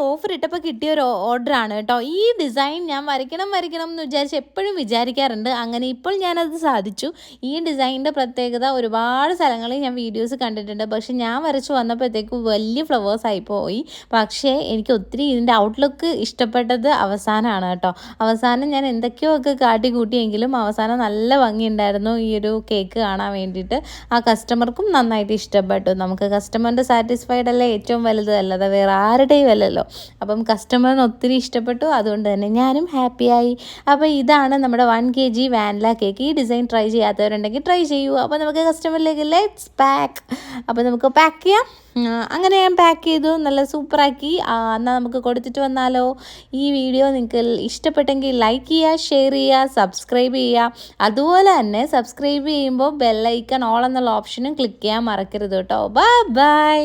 Offer ഇട്ടപ്പോൾ കിട്ടിയ ഒരു ഓർഡറാണ് കേട്ടോ. ഈ ഡിസൈൻ ഞാൻ വരയ്ക്കണം എന്ന് വിചാരിച്ച് എപ്പോഴും വിചാരിക്കാറുണ്ട്. അങ്ങനെ ഇപ്പോൾ ഞാനത് സാധിച്ചു. ഈ ഡിസൈനിൻ്റെ പ്രത്യേകത ഒരുപാട് സ്ഥലങ്ങളിൽ ഞാൻ വീഡിയോസ് കണ്ടിട്ടുണ്ട്. പക്ഷെ ഞാൻ വരച്ച് വന്നപ്പോഴത്തേക്കും വലിയ ഫ്ലവേഴ്സായി പോയി. പക്ഷേ എനിക്ക് ഒത്തിരി ഇതിൻ്റെ ഔട്ട്ലുക്ക് ഇഷ്ടപ്പെട്ടത് അവസാനമാണ് കേട്ടോ. അവസാനം ഞാൻ എന്തൊക്കെയോ ഒക്കെ കാട്ടിക്കൂട്ടിയെങ്കിലും അവസാനം നല്ല ഭംഗിയുണ്ടായിരുന്നു ഈ ഒരു കേക്ക് കാണാൻ വേണ്ടിയിട്ട്. ആ കസ്റ്റമർക്കും നന്നായിട്ട് ഇഷ്ടപ്പെട്ടു. നമുക്ക് കസ്റ്റമറിൻ്റെ സാറ്റിസ്ഫൈഡ് അല്ലേ ഏറ്റവും വലുത്, അല്ലാതെ വേറെ ആരുടെയും അല്ലല്ലോ. അപ്പം കസ്റ്റമറിന് ഒത്തിരി ഇഷ്ടപ്പെട്ടു, അതുകൊണ്ട് തന്നെ ഞാനും ഹാപ്പിയായി. അപ്പോൾ ഇതാണ് നമ്മുടെ 1 kg വാനില കേക്ക്. ഈ ഡിസൈൻ ട്രൈ ചെയ്യാത്തവരുണ്ടെങ്കിൽ ട്രൈ ചെയ്യൂ. അപ്പോൾ നമുക്ക് കസ്റ്റമറിലേക്ക് ലെറ്റ്സ് പാക്ക്. അപ്പോൾ നമുക്ക് പാക്ക് ചെയ്യാം. അങ്ങനെ ഞാൻ പാക്ക് ചെയ്തു, നല്ല സൂപ്പറാക്കി. എന്നാൽ നമുക്ക് കൊടുത്തിട്ട് വന്നാലോ. ഈ വീഡിയോ നിങ്ങൾക്ക് ഇഷ്ടപ്പെട്ടെങ്കിൽ ലൈക്ക് ചെയ്യുക, ഷെയർ ചെയ്യുക, സബ്സ്ക്രൈബ് ചെയ്യുക. അതുപോലെ തന്നെ സബ്സ്ക്രൈബ് ചെയ്യുമ്പോൾ ബെല്ലൈക്കൺ ഓൾ എന്നുള്ള ഓപ്ഷനും ക്ലിക്ക് ചെയ്യാൻ മറക്കരുത് കേട്ടോ. ബൈ.